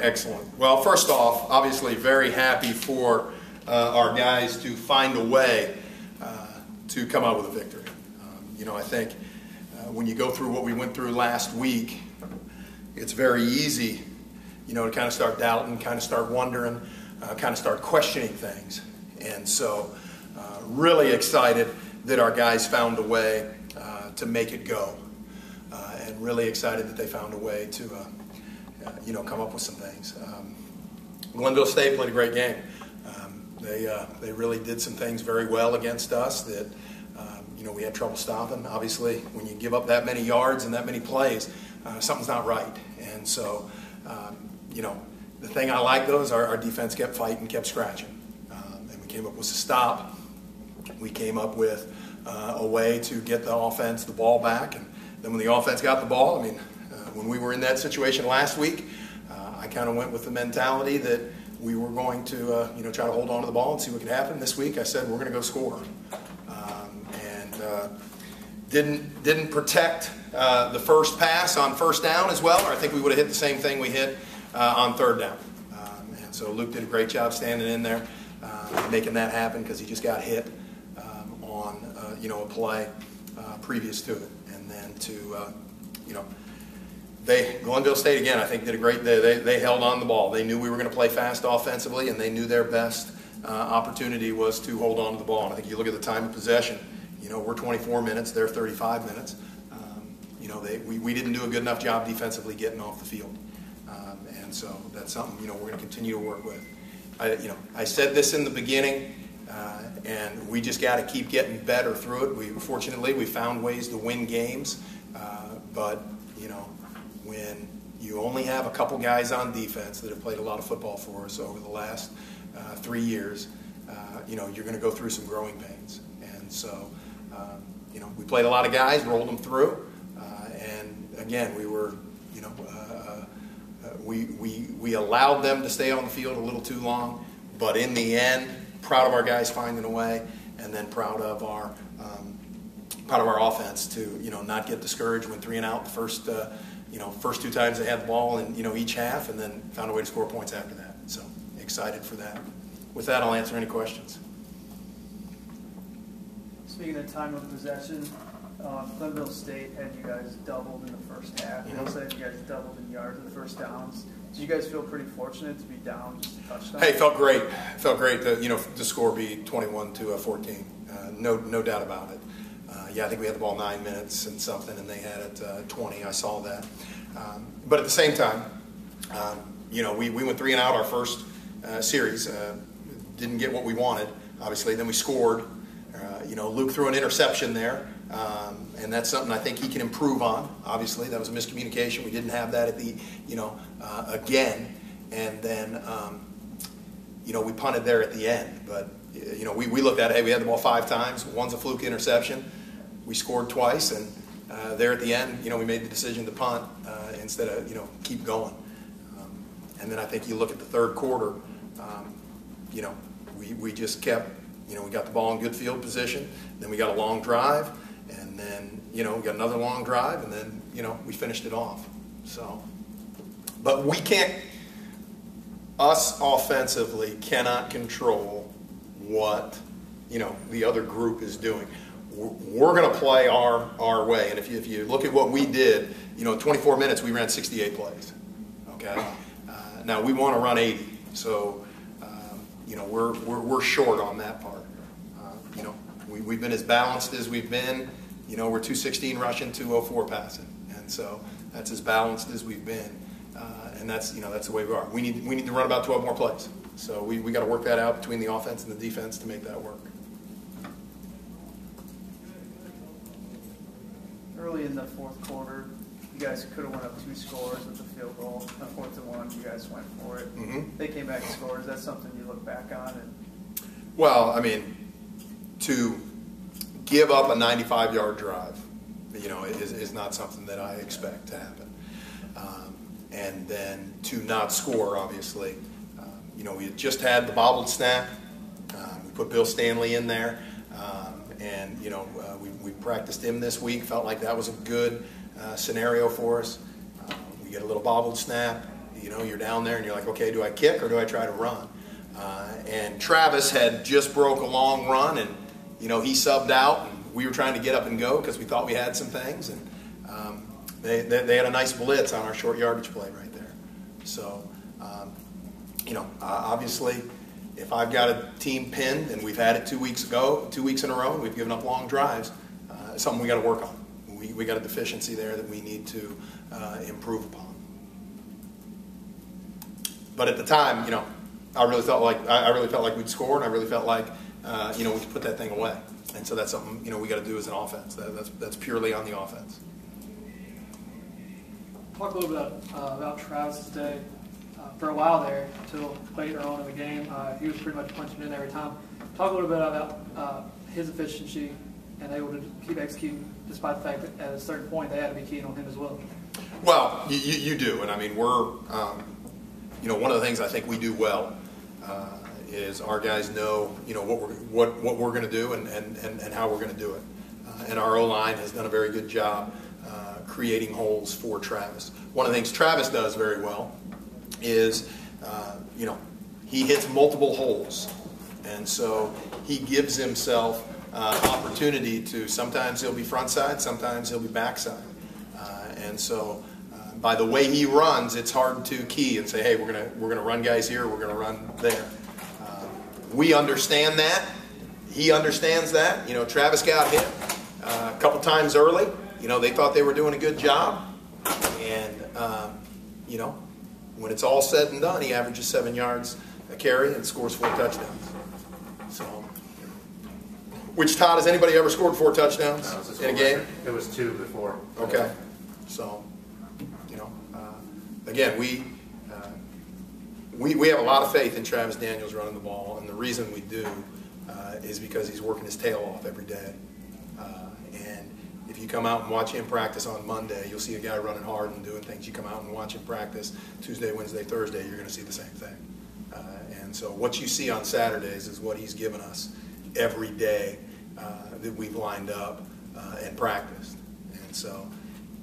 Excellent. Well, first off, obviously very happy for our guys to find a way to come out with a victory. I think when you go through what we went through last week, it's very easy, to kind of start doubting, kind of start wondering, kind of start questioning things. And so really excited that our guys found a way to make it go. And really excited that they found a way to come up with some things. Glenville State played a great game. They really did some things very well against us that we had trouble stopping. Obviously, when you give up that many yards and that many plays, something's not right. And so, the thing I like though is our defense kept fighting, kept scratching, and we came up with a stop. We came up with a way to get the offense the ball back, and then when the offense got the ball, when we were in that situation last week, I kind of went with the mentality that we were going to, try to hold on to the ball and see what could happen. This week, I said we're going to go score, and didn't protect the first pass on first down as well. Or I think we would have hit the same thing we hit on third down. And so Luke did a great job standing in there, making that happen because he just got hit on a play previous to it, and then Glenville State, again, I think did a great, they held on the ball. They knew we were going to play fast offensively, and they knew their best opportunity was to hold on to the ball. And I think you look at the time of possession, we're 24 minutes, they're 35 minutes. We didn't do a good enough job defensively getting off the field. And so that's something, we're going to continue to work with. I said this in the beginning, and we just got to keep getting better through it. Fortunately, we found ways to win games, but when you only have a couple guys on defense that have played a lot of football for us over the last 3 years, you're going to go through some growing pains. And so, we played a lot of guys, rolled them through, and again, we were, we allowed them to stay on the field a little too long, but in the end, proud of our guys finding a way, and then proud of our offense to not get discouraged when 3 and out the first first 2 times they had the ball in each half, and then found a way to score points after that. So excited for that. With that, I'll answer any questions. Speaking of time of possession, Glenville State had you guys doubled in the first half. They also had you guys doubled in yards in the first downs. Did you guys feel pretty fortunate to be down just a touchdown? Hey, it felt great. It felt great to the score be 21-14. No doubt about it. I think we had the ball 9 minutes and something, and they had it 20. I saw that. But at the same time, we went 3 and out our first series. Didn't get what we wanted, obviously. Then we scored. Luke threw an interception there, and that's something I think he can improve on. Obviously, that was a miscommunication. We didn't have that at the, again. And then, we punted there at the end. But, we looked at it. Hey, we had the ball 5 times. One's a fluke interception. We scored twice, and there at the end, we made the decision to punt instead of, keep going. And then I think you look at the third quarter, we just kept, we got the ball in good field position. Then we got a long drive, and then, we got another long drive, and then, we finished it off. So, but we can't, us offensively cannot control what, the other group is doing. We're going to play our way, and if you look at what we did, 24 minutes we ran 68 plays. Okay, now we want to run 80, so we're short on that part. We've been as balanced as we've been. We're 216 rushing, 204 passing, and so that's as balanced as we've been, and that's the way we are. We need to run about 12 more plays, so we got to work that out between the offense and the defense to make that work. Early in the fourth quarter, you guys could have went up 2 scores with the field goal. On 4th and 1, you guys went for it. Mm-hmm. They came back and scored. Is that something you look back on? Well, to give up a 95-yard drive, is not something that I expect to happen. And then to not score, obviously, we had just had the bobbled snap. We put Bill Stanley in there, and we practiced him this week. Felt like that was a good scenario for us. We get a little bobbled snap. You know, you're down there and you're like, okay, do I kick or do I try to run? And Travis had just broke a long run, and you know, he subbed out, and we were trying to get up and go because we thought we had some things, and they had a nice blitz on our short yardage play right there. So, you know, obviously, if I've got a team pinned and we've had it 2 weeks ago, 2 weeks in a row, and we've given up long drives, it's something we got to work on. We got a deficiency there that we need to improve upon. But at the time, you know, I really felt like we'd score, and I really felt like you know, we could put that thing away. And so that's something, you know, we got to do as an offense. That's purely on the offense. Talk a little bit about Travis's day. For a while there, until later on in the game, he was pretty much punching in every time. Talk a little bit about his efficiency and able to keep executing, despite the fact that at a certain point they had to be keying on him as well. Well, you do, and I mean, we're, you know, one of the things I think we do well is our guys know, you know, what we're going to do and how we're going to do it. And our O-line has done a very good job creating holes for Travis. One of the things Travis does very well is, you know, he hits multiple holes, and so he gives himself opportunity to, sometimes he'll be front side, sometimes he'll be back side, and so by the way he runs, it's hard to key and say, hey, we're gonna run guys here, we're gonna run there. We understand that. He understands that. You know, Travis got hit a couple times early. You know, they thought they were doing a good job, and you know, when it's all said and done, he averages 7 yards a carry and scores 4 touchdowns. So, which, Todd, has anybody ever scored 4 touchdowns in a game? It was 2 before. Okay. So, you know, again, we have a lot of faith in Travis Daniels running the ball, and the reason we do is because he's working his tail off every day. And if you come out and watch him practice on Monday, you'll see a guy running hard and doing things. You come out and watch him practice Tuesday, Wednesday, Thursday, you're going to see the same thing. And so what you see on Saturdays is what he's given us every day that we've lined up and practiced. And so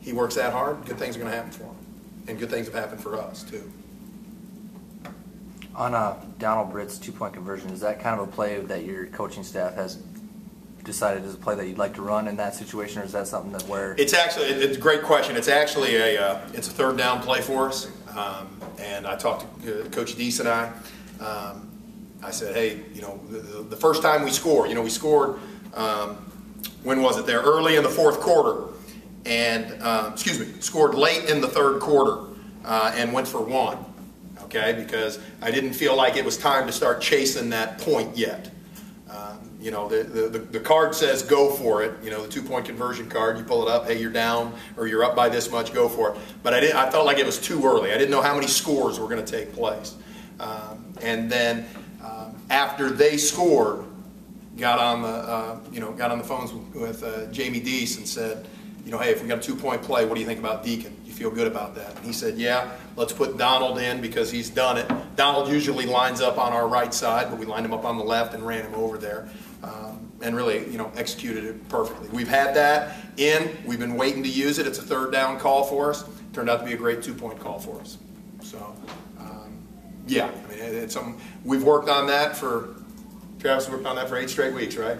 he works that hard, good things are going to happen for him. And good things have happened for us, too. On Donald Britt's 2-point conversion, is that kind of a play that your coaching staff has decided is a play that you'd like to run in that situation, or is that something that where it's a great question. It's actually it's a third down play for us, and I talked to Coach Deese and I said, hey, you know, the first time we scored, you know, we scored when was it there, early in the fourth quarter, and scored late in the third quarter and went for 1, okay, because I didn't feel like it was time to start chasing that point yet. You know, the card says go for it. You know, the 2-point conversion card. You pull it up. Hey, you're down or you're up by this much. Go for it. But I felt like it was too early. I didn't know how many scores were going to take place. And then after they scored, got on the phones with Jamie Deese and said, you know, hey, if we got a 2-point play, what do you think about Deacon? You feel good about that? And he said, yeah, let's put Donald in because he's done it. Donald usually lines up on our right side, but we lined him up on the left and ran him over there. And really, you know, executed it perfectly. We've had that in. We've been waiting to use it. It's a third down call for us. Turned out to be a great 2-point call for us. So, yeah, I mean, it's something we've worked on that for. Travis worked on that for 8 straight weeks, right?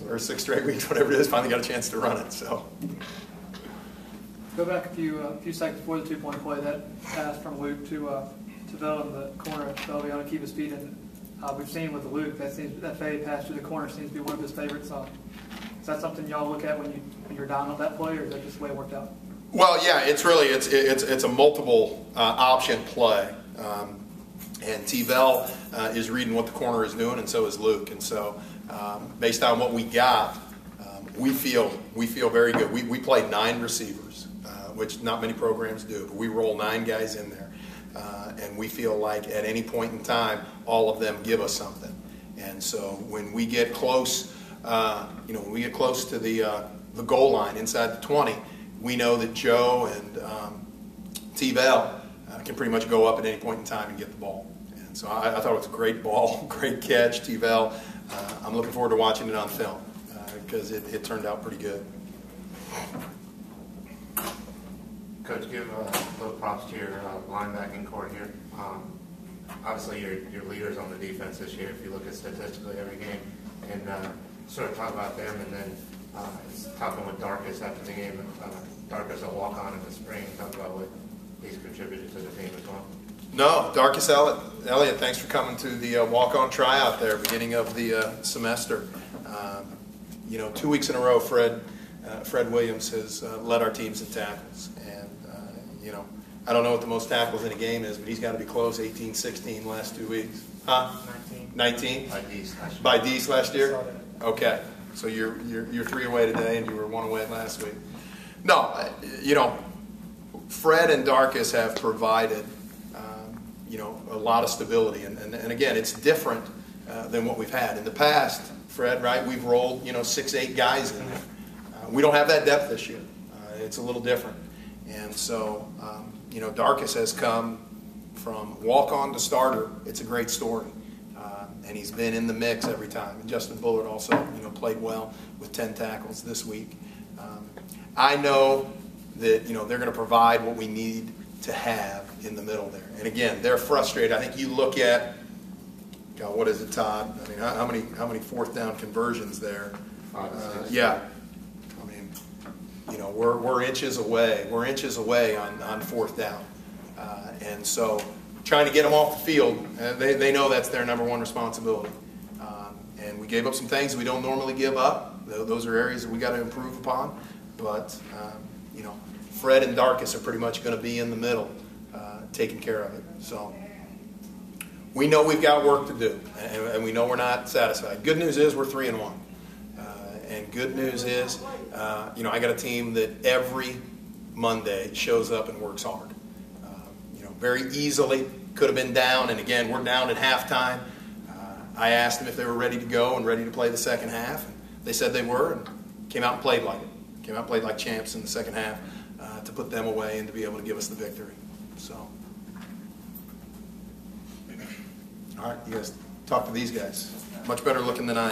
Or 6 straight weeks, whatever it is. Finally got a chance to run it. So. Go back a few seconds before the 2-point play. That pass from Luke to Bell in the corner. Bell be able to keep his feet in. We've seen with Luke that fade pass through the corner seems to be one of his favorites. Is that something y'all look at when you're down on that play, or is that just the way it worked out? Well, yeah, it's a multiple option play, and T-Bell is reading what the corner is doing, and so is Luke. And so, based on what we got, we feel very good. We play 9 receivers, which not many programs do, but we roll 9 guys in there. And we feel like at any point in time, all of them give us something. And so when we get close, when we get close to the goal line inside the 20, we know that Joe and T-Bell can pretty much go up at any point in time and get the ball. And so I thought it was a great ball, great catch, T-Bell. I'm looking forward to watching it on film because it turned out pretty good. Coach, give a little props to your linebacking core here. Obviously, your leaders on the defense this year, if you look at statistically every game, and sort of talk about them, and then talking with Darkus after the game. Darkus will walk on in the spring. Talk about what he's contributed to the team as well. No, Darkus Elliott, thanks for coming to the walk-on tryout there, beginning of the semester. 2 weeks in a row, Fred Williams has led our teams in tackles, and I don't know what the most tackles in a game is, but he's got to be close, 18, 16 last 2 weeks. Huh? 19. By D's last year. Okay, so you're 3 away today, and you were 1 away last week. No, Fred and Darkus have provided a lot of stability, and again, it's different than what we've had in the past. Fred, right? We've rolled 6, 8 guys in there. We don't have that depth this year. It's a little different, and so Darkus has come from walk-on to starter. It's a great story, and he's been in the mix every time. And Justin Bullard also played well with 10 tackles this week. I know that they're going to provide what we need to have in the middle there. And again, they're frustrated. I think you look at, what is it, Todd? I mean, how many fourth down conversions there? Yeah. I mean, we're inches away. We're inches away on fourth down. And so trying to get them off the field, they know that's their number one responsibility. And we gave up some things we don't normally give up. Those are areas that we got to improve upon. But, Fred and Darkus are pretty much going to be in the middle, taking care of it. So we know we've got work to do, and we know we're not satisfied. Good news is we're 3-1. And good news is, I got a team that every Monday shows up and works hard. Very easily could have been down, and again, we're down at halftime. I asked them if they were ready to go and ready to play the second half. And they said they were, and came out and played like it. Came out and played like champs in the second half to put them away and to be able to give us the victory. So, all right, you guys talk to these guys. Much better looking than I am.